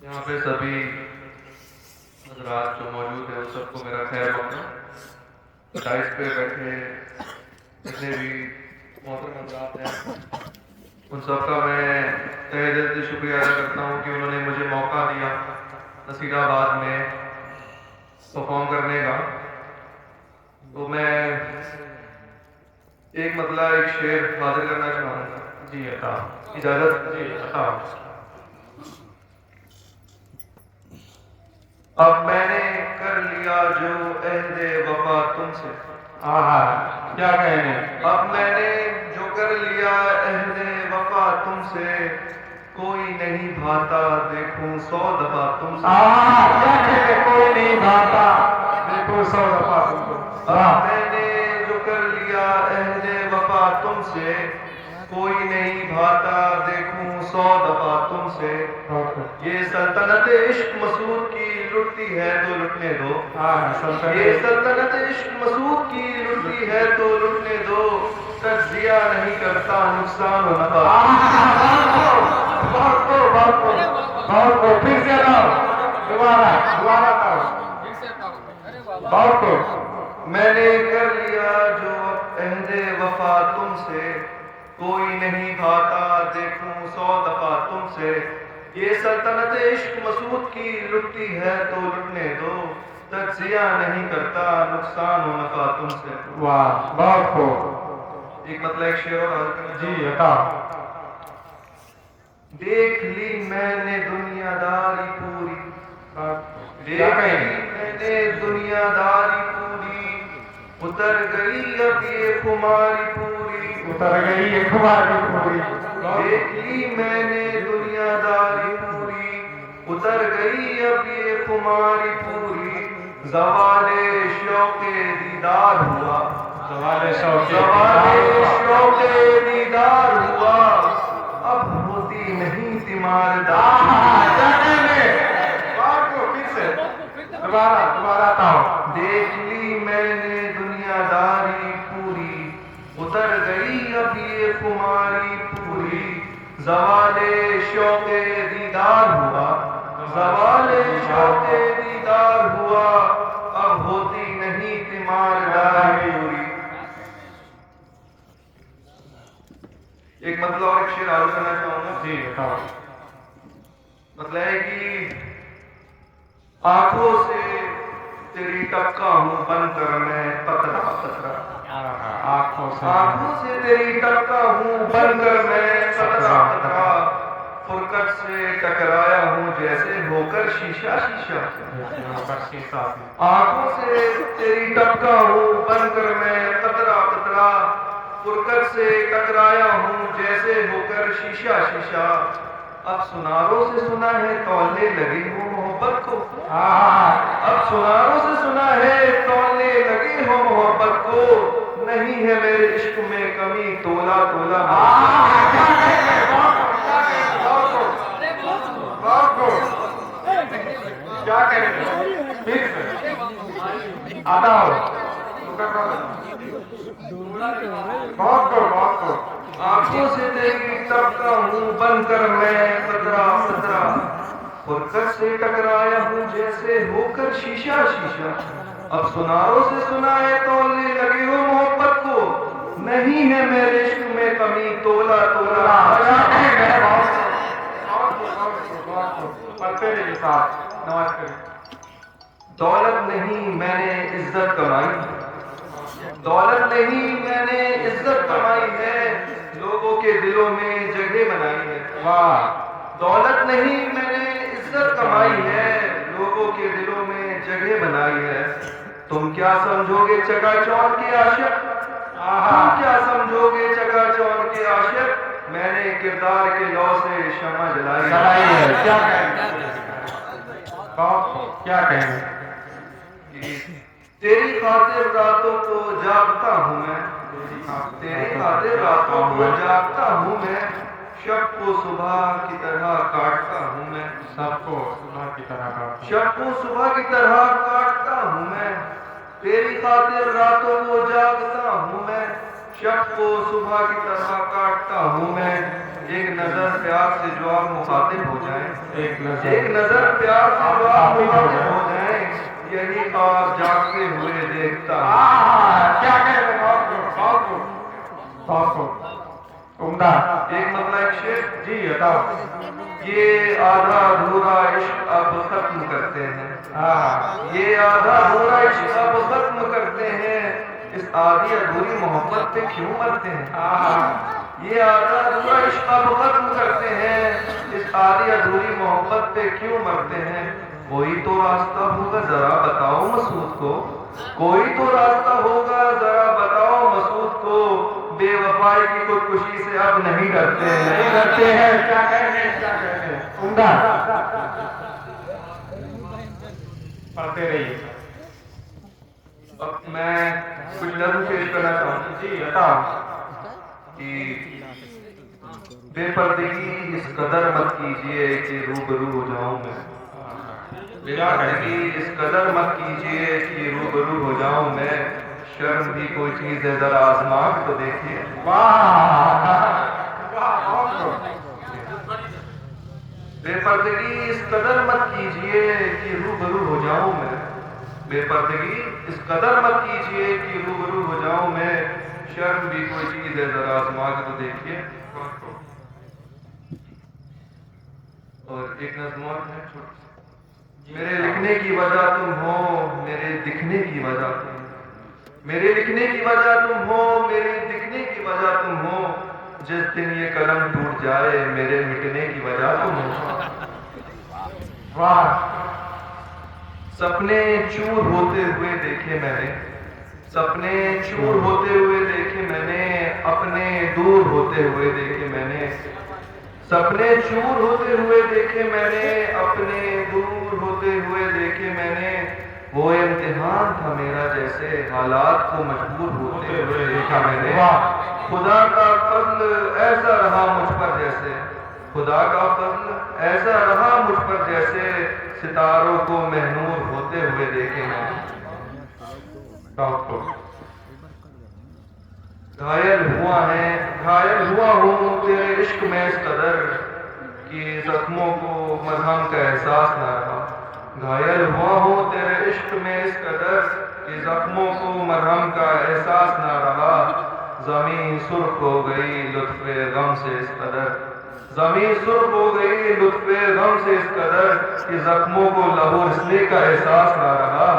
یہاں پہ سبھی حضرات جو موجود ہیں ان سب کو میرا خیر مقدم، ڈائس پہ بیٹھے جتنے بھی محترم حضرات ہیں ان سب کا میں تہہ دل سے شکریہ ادا کرتا ہوں کہ انہوں نے مجھے موقع دیا نصیر آباد میں پرفارم کرنے کا۔ تو میں ایک شعر حاضر کرنا چاہوں گا، جی عطا، اجازت؟ جی عطا۔ اب میں نے کر لیا جو عہد وفا تم سے، کیا کہنے، اب میں نے جو کر لیا عہد وفا تم سے، کوئی نہیں بھاتا دیکھوں 100 دفعہ تم سے، کیا کہنے، کوئی نہیں بھاتا دیکھو 100 دفعہ تم کو۔ اب میں نے جو کر لیا عہد وفا تم سے، کوئی نہیں بھاتا دیکھوں 100 دفعہ تم سے، یہ سلطنت عشق مسعود کی لٹتی ہے تو لٹنے دو، یہ سلطنت عشق مسعود کی لٹتی ہے تو لٹنے دو، تجزیہ نہیں کرتا نقصان و نفع۔ بہت کو پھر سے لاؤ، دوبارہ لاؤ، بہت کو۔ میں نے کر لیا جو عہد وفا تم سے، کوئی نہیں بھاتا دیکھوں 100 دفعہ تم سے، یہ سلطنت عشق مسعود کی لٹتی ہے تو لٹنے دو، تجزیہ نہیں کرتا نقصان و نفع تم سے۔ واہ، بہت خوب۔ ایک ایک شعر اور حاضر کرنا جی چاہوں عطا۔ گا۔ دیکھ لی میں نے دنیا داری پوری، دیکھ لی میں نے دنیا داری پوری، اتر گئی اب یہ خماری پوری، اتر گئی ایک ہماری پوری۔ دیکھ لی میں نے دنیا داری پوری، اتر گئی اب یہ خماری پوری، زوال شوق دیدار ہوا، زوال شوق شوق دیدار ہوا، اب ہوتی نہیں تیماردار۔ دوبارہ آتا دیکھ لی میں نے دنیا داری پوری، اتر گئی اب یہ خماری پوری، زوال شوق دیدار ہوا، زوال شوق دیدار ہوا، اب ہوتی نہیں تیمارداری پوری۔ ایک اور ایک شعر عرض کرنا چاہوں گا۔ جی عطا۔ ہے کہ آنکھوں سے تیری ٹپکا ہوں بن کر میں قطرہ قطرہ، آنکھوں سے تیری ٹپکا ہوں بن کر میں قطرہ قطرہ، فرقت سے ٹکرایا ہوں جیسے ہو کر شیشہ شیشہ، آنکھوں سے تیری ٹپکا ہوں بن کر میں قطرہ قطرہ، فرقت سے ٹکرایا ہوں جیسے ہو کر شیشہ شیشہ، اب سناروں سے سنا ہے تولنے لگی ہو محبت کو، اب سناروں سے سنا ہے تولنے لگی ہو محبت کو، نہیں ہے میرے عشق میں کمی تولا تولا۔ کیا کہیں آتا ہو، بہت کو۔ آنکھوں سے تیری ٹپکا ہوں بن کر میں قطرہ قطرہ، فرقت سے ٹکرایا ہوں جیسے ہو کر شیشہ شیشہ، اب سناروں سے سنا ہے تولنے لگی ہو محبت کو، نہیں ہے میرے عشق میں کمی تولا تولا۔ دولت نہیں میں نے عزت کمائی، دولت نہیں میں نے عزت کمائی ہے، لوگوں کے دلوں میں جگہ بنائی ہے، دولت نہیں میں نے عزت کمائی ہے، لوگوں کے دلوں میں جگہ بنائی ہے، تم کیا سمجھو گے چکا چوند کے عاشق، تم کیا سمجھو گے چکا چوند کے عاشق، میں نے کردار کے لو سے شمع جلائی ہے۔ کیا کہیں تیری خاطر راتوں کو جاگتا ہوں میں، تیری خاطر راتوں کو جاگتا ہوں میں، شب کو صبح کی طرح کاٹتا ہوں میں، سب کو صبح کی طرح کاٹتا ہوں، شب کو صبح کی طرح کاٹتا ہوں میں، تیری خاطر راتوں کو جاگتا ہوں میں، شب کو صبح کی طرح کاٹتا ہوں میں، ایک نظر پیار سے جو آپ مخاطب ہو جائیں، ایک ایک نظر پیار سے جو آپ مخاطب ہو جائیں، یہی خواب جاگتے ہوئے دیکھتا ہوں۔ کیا کہہ رہے بہت خوب عمدہ۔ ایک مرتبہ ایک شعر، جی بتاؤ۔ یہ آدھا ادھورا عشق اب ختم کرتے ہیں، یہ آدھا ادھورا عشق اب ختم کرتے ہیں، اس آدھی ادھوری محبت پہ کیوں مرتے ہیں؟ یہ آدھا ادھورا عشق اب ختم کرتے ہیں، اس آدھی ادھوری محبت پہ کیوں مرتے ہیں؟ کوئی تو راستہ ہوگا ذرا بتاؤ مسعود کو، کوئی تو راستہ ہوگا ذرا بتاؤ مسعود کو، بے وفائی کی خودکشی سے اب نہیں ڈرتے ہیں، نہیں کرتے ہیں۔ کیا کہتے ہیں عمدہ، پڑھتے رہیے۔ اب میں کچھ نظم پیش کرنا چاہوں گا۔ جی بتاؤ۔ کہ بے پردگی اس قدر مت کیجئے کہ روبرو ہو جاؤں میں، بے پردگی اس قدر مت کیجئے کہ روبرو ہو جاؤں میں، شرم بھی کوئی چیز ہے ذرا آزما کے تو دیکھیے۔ بے پردگی اس قدر مت کیجئے کہ روبرو ہو جاؤں میں، بے پردگی اس قدر مت کیجئے کہ روبرو ہو جاؤں میں، شرم بھی کوئی چیز ہے ذرا آزما کے تو دیکھیے۔ اور ایک نظم اور ہے چھوٹی سی۔ میرے لکھنے کی وجہ تم ہو، میرے دکھنے کی وجہ تم ہو، میرے لکھنے کی وجہ تم ہو، میرے دکھنے کی وجہ تم ہو، جس دن یہ قلم ٹوٹ جائے میرے مٹنے کی وجہ تم ہو۔ واہ، سپنے چور ہوتے ہوئے دیکھے میں نے، سپنے چور ہوتے ہوئے دیکھے میں نے، اپنے دور ہوتے ہوئے دیکھے میں نے، سپنے چور ہوتے ہوئے دیکھے میں نے، اپنے دور ہوتے ہوئے دیکھے میں نے، وہ امتحان تھا میرا جیسے حالات کو مجبور ہوتے ہوئے دیکھا میں نے، خدا کا فضل ایسا رہا مجھ پر جیسے، خدا کا فضل ایسا رہا مجھ پر جیسے، ستاروں کو مہنور ہوتے ہوئے دیکھے میں نے۔ گھائل ہوا ہوں تیرے عشق میں اس قدر کہ زخموں کو مرہم کا احساس نہ رہا، گھائل ہوا ہوں تیرے عشق میں اس قدر کہ زخموں کو مرہم کا احساس نہ رہا، زمین سرخ ہو گئی لطف غم سے اس قدر، زمین سرخ ہو گئی لطف غم سے اس قدر کہ زخموں کو لہو رسنے کا احساس نہ رہا،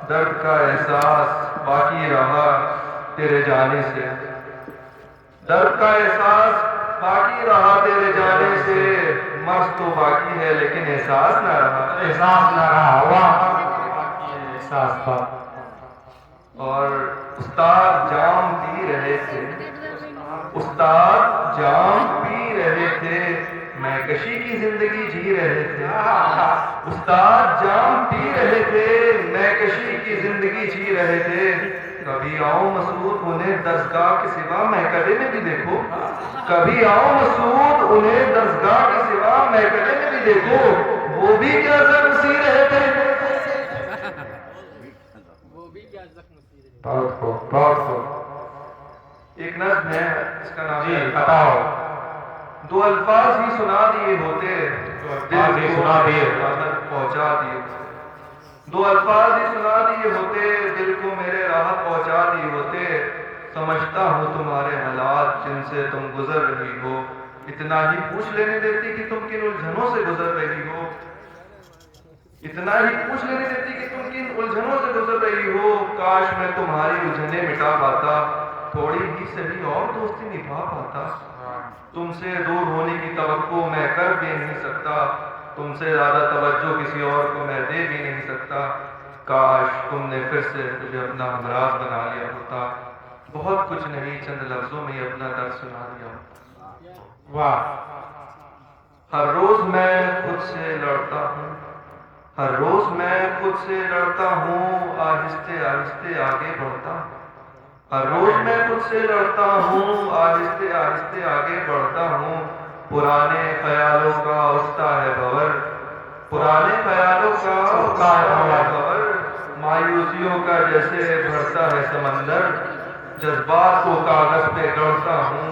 درد کا احساس باقی رہا تیرے جانے سے، درد کا احساس باقی رہا تیرے جانے سے، مرض تو باقی ہے لیکن احساس نہ رہا، احساس نہ رہا۔ واہ، احساس تھا۔ اور استاد جام پی رہے تھے، استاد جام پی رہے تھے، میں کشی کی زندگی جی رہے تھے، استاد جام پی رہے تھے، میں کشی کی زندگی جی رہے تھے، کبھی آؤ مسعود انہیں درسگاہ کے سوا مہکدے میں بھی دیکھو، کبھی آؤ مسعود انہیں درسگاہ کے سوا مہکدے میں بھی دیکھو، وہ بھی کیا زخم سی رہے تھے۔ بہت خوب، بہت خوب۔ ایک نظم ہے اس کا نام جی ہے بتاؤ۔ دو الفاظ ہی سنا دیے ہوتے، الفاظ ہی سنا دیے، پہنچا دیے، دو الفاظ ہی سنا دیے ہوتے، دل کو میرے راحت پہنچا دیے ہوتے، سمجھتا ہوں تمہارے حالات جن سے تم گزر رہی ہو، اتنا ہی پوچھ لینے دیتی کہ تم کن الجھنوں سے گزر رہی ہو، اتنا ہی پوچھ لینے دیتی کہ تم کن الجھنوں سے گزر رہی ہو، کاش میں تمہاری الجھنیں مٹا پاتا، تھوڑی ہی صحیح اور دوستی نبھا پاتا، تم سے دور ہونے کی توقع میں کر بھی نہیں سکتا، تم سے زیادہ توجہ کسی اور کو میں دے بھی نہیں سکتا، کاش تم نے پھر سے مجھے اپنا ہمراز بنا لیا ہوتا، بہت کچھ نہیں چند لفظوں میں اپنا درد سنا دیا ہوتا۔ واہ، ہر روز میں خود سے لڑتا ہوں، ہر روز میں خود سے لڑتا ہوں، آہستہ آہستہ آگے بڑھتا ہوں، ہر روز میں خود سے لڑتا ہوں، آہستہ آہستہ آگے بڑھتا ہوں، پرانے خیالوں کا اٹھتا ہے بھور، پرانے خیالوں کا اٹھتا ہے بھور، مایوسیوں کا جیسے بھرتا ہے سمندر، جذبات کو کاغذ پہ گڑھتا ہوں،